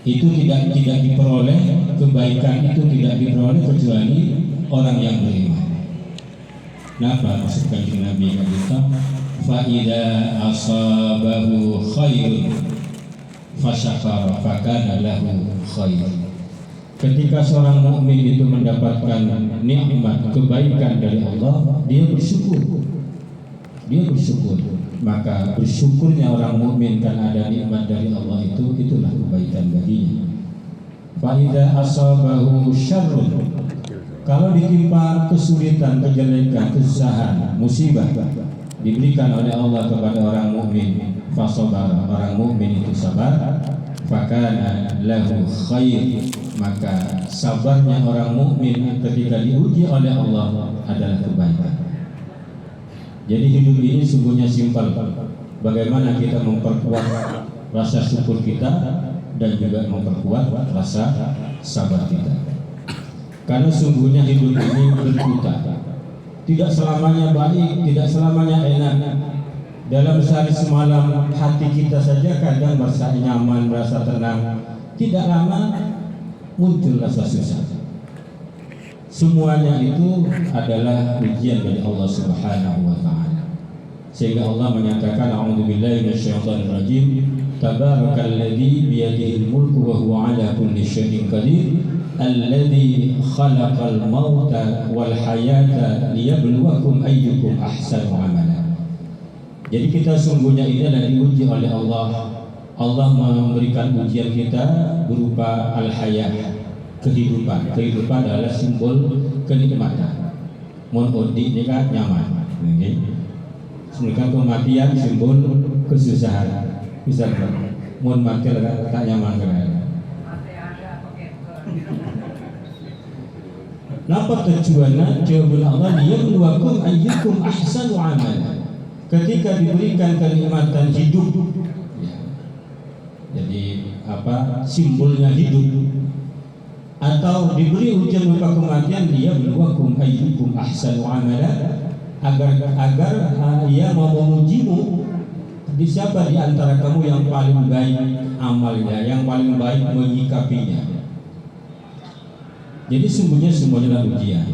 Itu tidak diperoleh, kebaikan itu tidak diperoleh kecuali orang yang beriman. Kenapa maksud kanjeng Nabi kata fa idza asabahu khairun fasyakara fakana lahu khair. Ketika seorang mukmin itu mendapatkan nikmat kebaikan dari Allah, dia bersyukur. Maka bersyukurnya orang mukmin karena ada nikmat dari Allah itulah kebaikan baginya. Fa idza asabahu syarrun, kalau ditimpa kesulitan, kejelekan, kesusahan, musibah diberikan oleh Allah kepada orang mukmin, fasabara, orang mukmin itu sabar, fakana lahu khair, maka sabarnya orang mukmin ketika diuji oleh Allah adalah kebaikan. Jadi hidup ini sungguhnya simpel. Bagaimana kita memperkuat rasa syukur kita dan juga memperkuat rasa sabar kita. Karena sungguhnya hidup ini berputar. Tidak selamanya baik, tidak selamanya enak. Dalam sehari semalam hati kita saja kadang merasa nyaman, merasa tenang. Tidak lama muncul rasa susah. Semuanya itu adalah ujian dari Allah Subhanahu wa taala. Sehingga Allah menyatakan a'udzubillahi minasyaitonir rajim, tabarakalladzi biyadihil mulku wa huwa 'ala kulli syai'in qadir, alladzi khalaqal mauta wal hayata liyabluwakum ayyukum ahsanu amala. Jadi kita sungguhnya ini adalah diuji oleh Allah. Allah memberikan ujian kita berupa al-hayah, kehidupan. Kehidupan adalah simbol kenikmatan. Mun udi ini kan nyaman. Sedangkan kematian simbol kesusahan. Bisa mun mati tak nyaman kan. Napa tujuannya? Jawaban Allah liyabluwakum ayyukum ahsanu amala. Ketika diberikan kenikmatan hidup, jadi simbolnya hidup, atau diberi ujian berupa kematian, dia berluakum ayyukum ahsanu amala, agar ia mau mengujimu di siapa di antara kamu yang paling baik amalnya, yang paling baik menyikapinya. Jadi sungguhnya semuanya adalah ujian.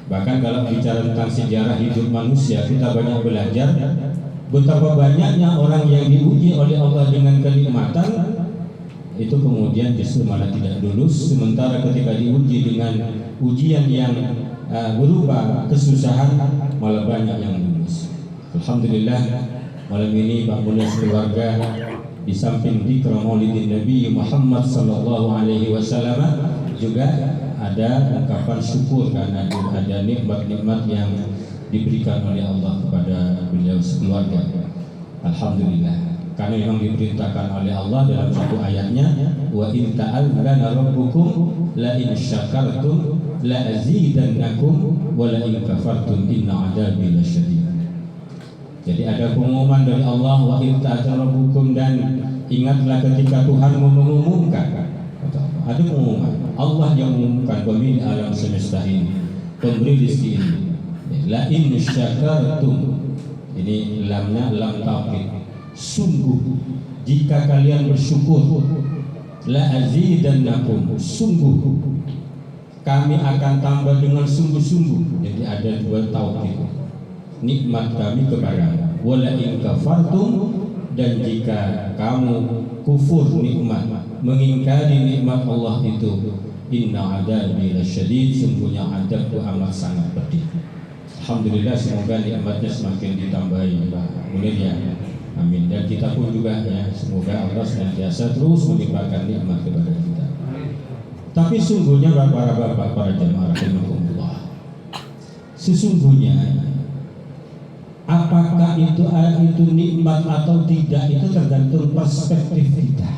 Bahkan kalau bicara tentang sejarah hidup manusia, kita banyak belajar betapa banyaknya orang yang diuji oleh Allah dengan kenikmatan itu kemudian justru malah tidak lulus, sementara ketika diuji dengan ujian yang berupa kesusahan malah banyak yang lulus. Alhamdulillah malam ini Pak Mulia keluarga di samping dzikr Maulidin Nabi Muhammad sallallahu alaihi wasallam juga ada ungkapan syukur karena ada nikmat-nikmat yang diberikan oleh Allah kepada beliau sekeluarga. Alhamdulillah. Karena memang diperintahkan oleh Allah dalam satu ayatnya, wa in ta'allana rabbukum la in syakartum la azidannakum wa la in kafartum inna 'adzabi lasyadid. Jadi ada pengumuman dari Allah, wa in ta'allana rabbukum, dan ingatlah ketika Tuhan mengumumkan. Ada pengumuman. Allah yang mengumumkan pemilik alam semesta ini, pemberi rezeki ini. La in syakartum, ini lamnya lam taukid, sungguh jika kalian bersyukur, la azidannakum, sungguh kami akan tambah dengan sungguh-sungguh. Jadi ada dua taukid, nikmat kami kepadamu. Wala in kafartum, dan jika kamu kufur nikmat, mengingkari nikmat Allah itu, inna adabi lasyadid, sungguhnya adabku amat sangat pedih. Alhamdulillah, semoga nikmatnya semakin ditambahi Pak Munir ya. Amin. Dan kita pun juga ya, semoga Allah senantiasa terus melimpahkan nikmat kepada kita. Tapi sungguhnya para bapak, para jemaah rahimakumullah, sesungguhnya apakah itu nikmat atau tidak itu tergantung perspektif kita,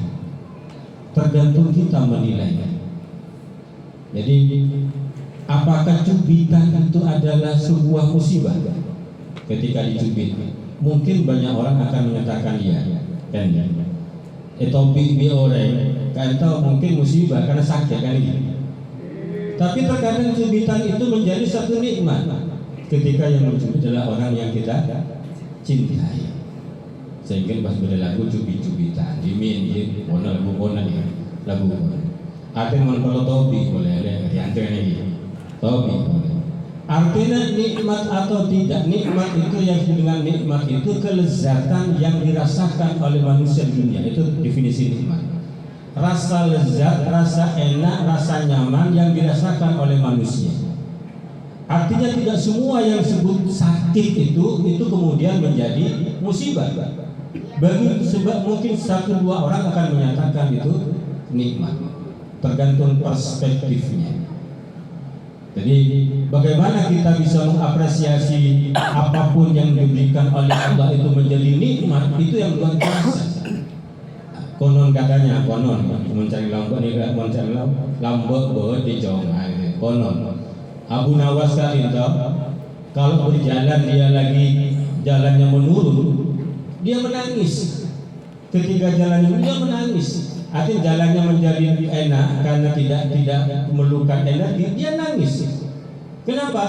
tergantung kita menilainya. Jadi apakah cubitan itu adalah sebuah musibah? Ketika dicubit, mungkin banyak orang akan menyatakan iya, kan ya. Topik bi orang kan tahu mungkin musibah karena sakit kan gitu. Tapi terkadang cubitan itu menjadi satu nikmat ketika yang mencubit adalah orang yang kita cintai. Sehingga pas beda lagu cubit-cubitan, dimin, warna lagu warna ya. lagu. Artinya kalau tobi boleh ada diantaranya gitu. Tobi boleh. Artinya nikmat atau tidak nikmat itu yang dengan nikmat itu kelezatan yang dirasakan oleh manusia di dunia, itu definisi nikmat. Rasa lezat, rasa enak, rasa nyaman yang dirasakan oleh manusia. Artinya tidak semua yang disebut sakit itu kemudian menjadi musibah. Bagi sebab mungkin 1-2 orang akan menyatakan itu nikmat, tergantung perspektifnya. Jadi bagaimana kita bisa mengapresiasi apapun yang diberikan oleh Allah itu menjadi nikmat, itu yang luar biasa. Konon katanya, konon mencari lombok ini kan mencari lombok bahwa di Jongai. Konon Abu Nawas kali itu kalau berjalan dia lagi jalannya menurun, dia menangis. Ketika jalannya dia menangis. Artinya jalannya menjadi enak karena tidak memerlukan energi, dia nangis. Kenapa?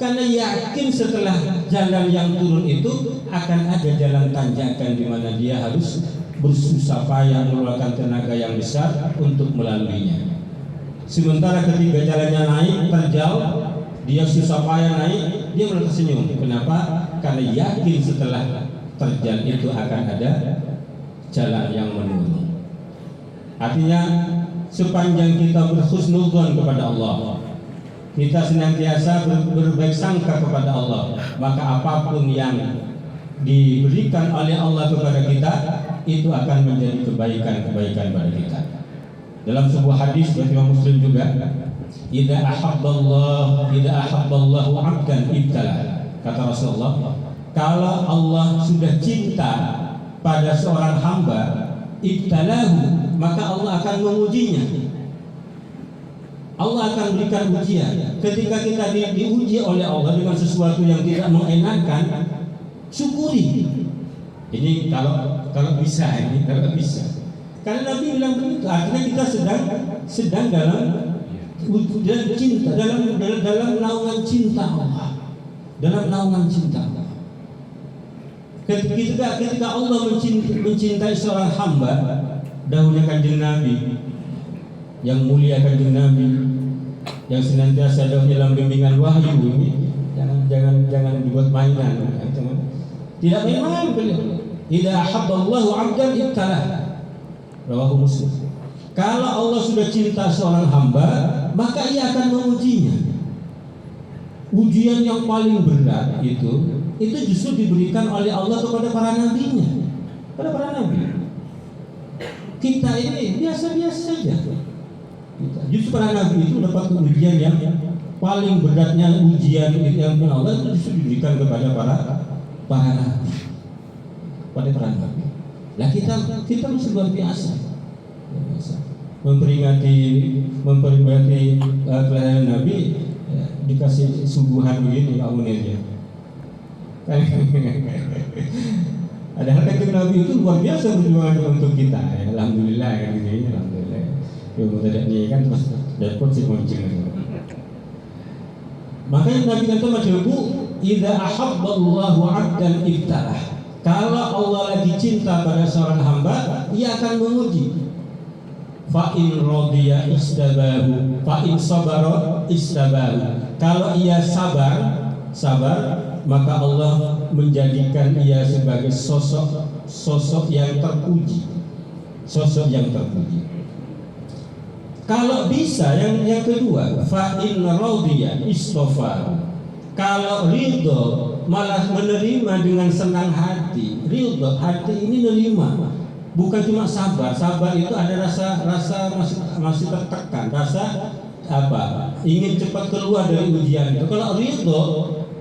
Karena yakin setelah jalan yang turun itu akan ada jalan tanjakan di mana dia harus bersusah payah mengeluarkan tenaga yang besar untuk melaluinya. Sementara ketika jalannya naik terjal, dia susah payah naik, dia malah tersenyum. Kenapa? Karena yakin setelah terjal itu akan ada jalan yang menurun. Artinya sepanjang kita berhusnudzon kepada Allah, kita senantiasa berbaik sangka kepada Allah, maka apapun yang diberikan oleh Allah kepada kita itu akan menjadi kebaikan-kebaikan pada kita. Dalam sebuah hadis dari Imam Muslim juga, idza ahabballahu 'abdan ibtala. Kata Rasulullah, kalau Allah sudah cinta pada seorang hamba, ibtalahu, maka Allah akan mengujinya. Allah akan berikan ujian. Ketika kita diuji oleh Allah dengan sesuatu yang tidak mengenakan, syukuri. Ini kalau bisa, ini kalau bisa. Karena Nabi bilang begitu. Artinya kita sedang dalam cinta, dalam naungan cinta Allah, dalam naungan cinta Allah. Ketika Allah mencintai seorang hamba, dahulunya Kanjeng Nabi yang mulia, Kanjeng Nabi yang senantiasa dalam bimbingan wahyu ini, jangan dibuat mainan. Tidak main-main beliau. Idza ahabballahu 'abdan ibtalah. Rawahu Muslim. Kalau Allah sudah cinta seorang hamba, maka ia akan mengujinya. Ujian yang paling berat itu justru diberikan oleh Allah kepada para nabinya, pada para nabi. Kita ini biasa-biasa saja. Justru para nabi itu dapat ujian yang paling beratnya, ujian yang Allah itu justru diberikan kepada para nabi, pada para nabi. Nah kita masih luar biasa, memperingati kelahiran Nabi, dikasih suguhan begini Pak Munir. Padahal Kanjeng Nabi itu luar biasa berjuang untuk kita. Alhamdulillah kan ini, alhamdulillah. Ilmu tidak ini kan terus dapat si moncing. Makanya Nabi kata majebu, idza ahabballahu 'abdan ibtalah. Kalau Allah lagi cinta pada seorang hamba, ia akan menguji. Fa in radiya istabahu, fa in sabara istabahu. Kalau ia sabar, maka Allah menjadikan ia sebagai sosok yang terpuji. Sosok yang terpuji. Kalau bisa yang kedua, fa in radiya istafahu. Kalau ridho malah menerima dengan senang hati. Ridho, hati ini nerima, bukan cuma sabar. Sabar itu ada rasa masih tertekan, rasa ingin cepat keluar dari ujian itu. Kalau ridho,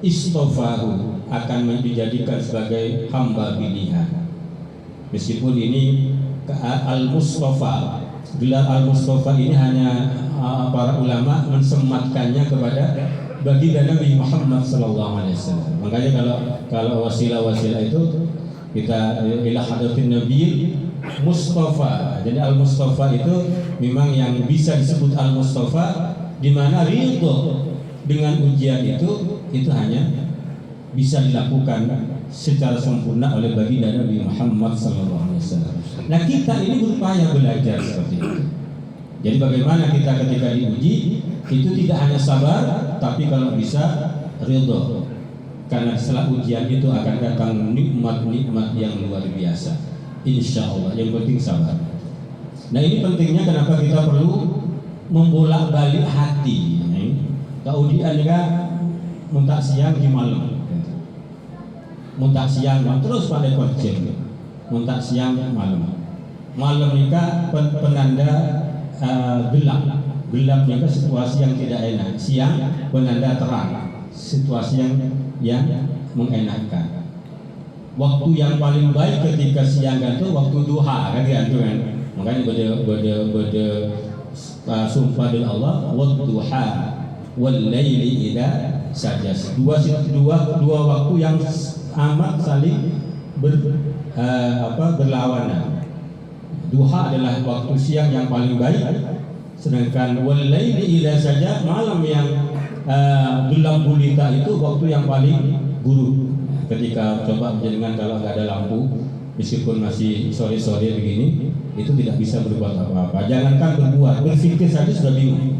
istofahu, akan dijadikan sebagai hamba pilihan. Meskipun ini al-Mustafa, gelar al-Mustafa ini hanya para ulama mensematkannya kepada baginda Nabi Muhammad SAW. Makanya kalau wasilah itu kita ila hadratin Nabi Mustafa. Jadi al-Mustafa itu memang yang bisa disebut al-Mustafa, di mana ridho dengan ujian itu hanya bisa dilakukan secara sempurna oleh baginda Nabi Muhammad SAW. Nah kita ini berupaya belajar seperti itu. Jadi bagaimana kita ketika diuji itu tidak hanya sabar, tapi kalau bisa ridho. Karena setelah ujian itu akan datang nikmat-nikmat yang luar biasa. Insya Allah. Yang penting sabar. Nah ini pentingnya kenapa kita perlu membolak-balik hati. Ujian juga muntak siang di malam, muntak siang terus pada kerja, muntak siang malam. Malam juga penanda gelap. Gelap juga situasi yang tidak enak. Siang penanda terang, situasi yang mengenakkan. Waktu yang paling baik ketika siang itu waktu duha kan gitu kan. Makanya beda sumpah dari Allah wadduha wal laili idza sajas. Dua waktu yang amat saling berlawanan. Duha adalah waktu siang yang paling baik, sedangkan wal laili idza saja malam yang gelap gulita itu waktu yang paling buruk. Ketika coba dengan kalau nggak ada lampu, meskipun masih sore-sore begini, itu tidak bisa berbuat apa-apa. Jangankan berbuat, berpikir saja sudah bingung.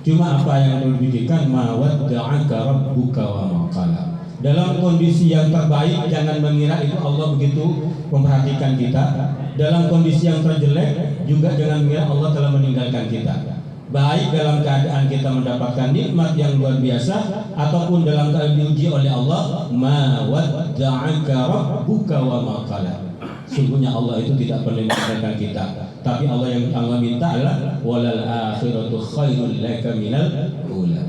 Cuma apa yang berpikirkan ma wadda'aka rabbuka wa ma qala. Dalam kondisi yang terbaik jangan mengira itu Allah begitu memperhatikan kita. Dalam kondisi yang terjelek juga jangan mengira Allah telah meninggalkan kita. Baik dalam keadaan kita mendapatkan nikmat yang luar biasa ataupun dalam keadaan diuji oleh Allah, ma wadda'aka rabbuka wa ma qala. Sungguhnya Allah itu tidak pernah meninggalkan kita. Tapi Allah yang Allah minta adalah walal akhiratu khairul laka minal ula.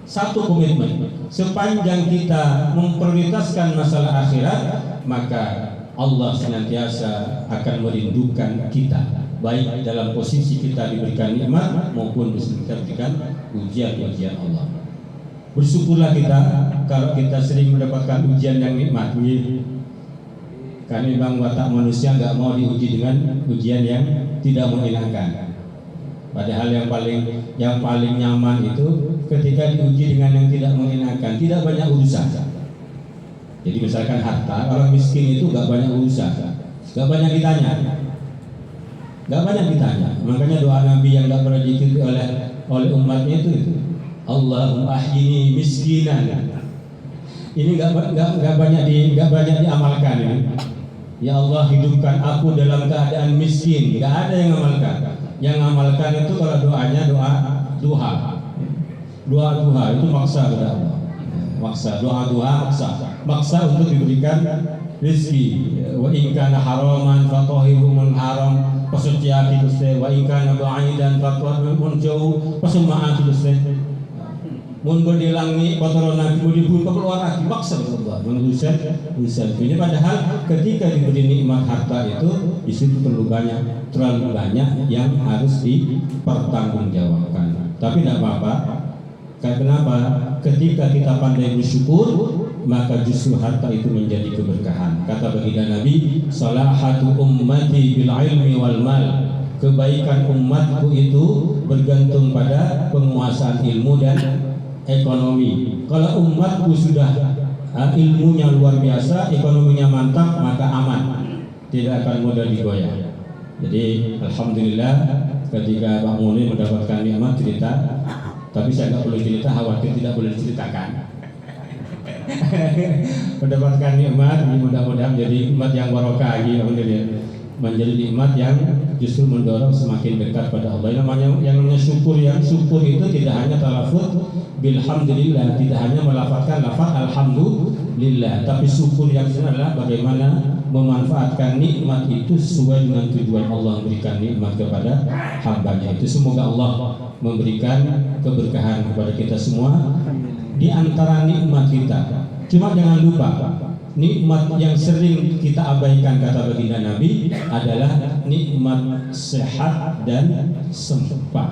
Satu komitmen, sepanjang kita memprioritaskan masalah akhirat, maka Allah senantiasa akan merindukan kita, baik dalam posisi kita diberikan nikmat maupun kita diberikan ujian-ujian Allah. Bersyukurlah kita kalau kita sering mendapatkan ujian yang nikmat. Karena memang watak manusia nggak mau diuji dengan ujian yang tidak menyenangkan. Padahal yang paling nyaman itu ketika diuji dengan yang tidak menyenangkan, tidak banyak urusan. Jadi misalkan harta, orang miskin itu nggak banyak urusan, nggak banyak ditanya. Gak banyak ditanya. Makanya doa Nabi yang gak pernah diikuti oleh umatnya itu Allahumma ahyini miskinan. Ini gak banyak diamalkan ini. Ya Allah hidupkan aku dalam keadaan miskin. Gak ada yang ngamalkan. Yang ngamalkan itu kalau doanya doa duha. Doa duha itu maksa kepada Allah. Maksa doa duha maksa untuk diberikan rezeki. Wa in kana haraman fatahiru min haram. Pesucian itu wa in kana ba'idan fatahiru min jauh. Pesumaan itu mun berdilangi kotoran lagi mau dibuka keluar lagi maksa Allah menuliskan ini. Padahal ketika diberi nikmat harta itu di situ terlalu banyak yang harus dipertanggungjawabkan. Tapi tidak apa-apa. Kenapa? Ketika kita pandai bersyukur, maka justru harta itu menjadi keberkahan. Kata baginda Nabi, salahatu ummati bil ilmi wal mal. Kebaikan umatku itu bergantung pada penguasaan ilmu dan ekonomi. Kalau umatku sudah ilmunya luar biasa, ekonominya mantap, maka aman, tidak akan mudah digoyah. Jadi alhamdulillah ketika Pak Muni mendapatkan nikmat cerita, tapi saya nggak perlu cerita, khawatir tidak boleh diceritakan. Mendapatkan nikmat, mudah-mudahan menjadi nikmat yang barokah lagi, menjadi nikmat yang justru mendorong semakin dekat pada Allah. Yang namanya syukur itu tidak hanya talafut bilhamdulillah, tidak hanya melafazkan lafaz alhamdulillah, tapi syukur yang sebenarnya adalah bagaimana memanfaatkan nikmat itu sesuai dengan tujuan Allah memberikan nikmat kepada hambanya itu. Semoga Allah memberikan keberkahan kepada kita semua di antara nikmat kita. Cuma jangan lupa nikmat yang sering kita abaikan, kata baginda Nabi, adalah nikmat sehat dan sempat.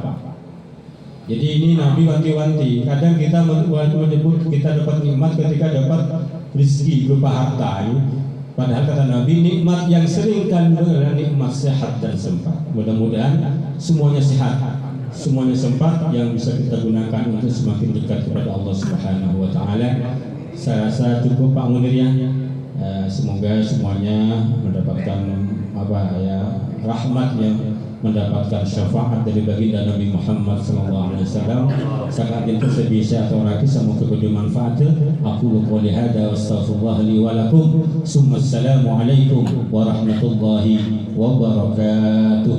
Jadi ini Nabi wanti-wanti. Kadang kita menyebut kita dapat nikmat ketika dapat rezeki berupa harta. Padahal kata Nabi, nikmat yang sering kandung adalah nikmat sehat dan sempat. Mudah-mudahan semuanya sehat, semuanya sempat yang bisa kita gunakan untuk semakin dekat kepada Allah Subhanahu wa taala. Saya rasa cukup Pak Munir ya. Semoga semuanya mendapatkan rahmat yang mendapatkan syafaat dari baginda Nabi Muhammad SAW. Sangat bisa atau lagi semoga bermanfaat. Aku qouli hada wa astaghfirullah li wa lakum. Assalamualaikum warahmatullahi wabarakatuh.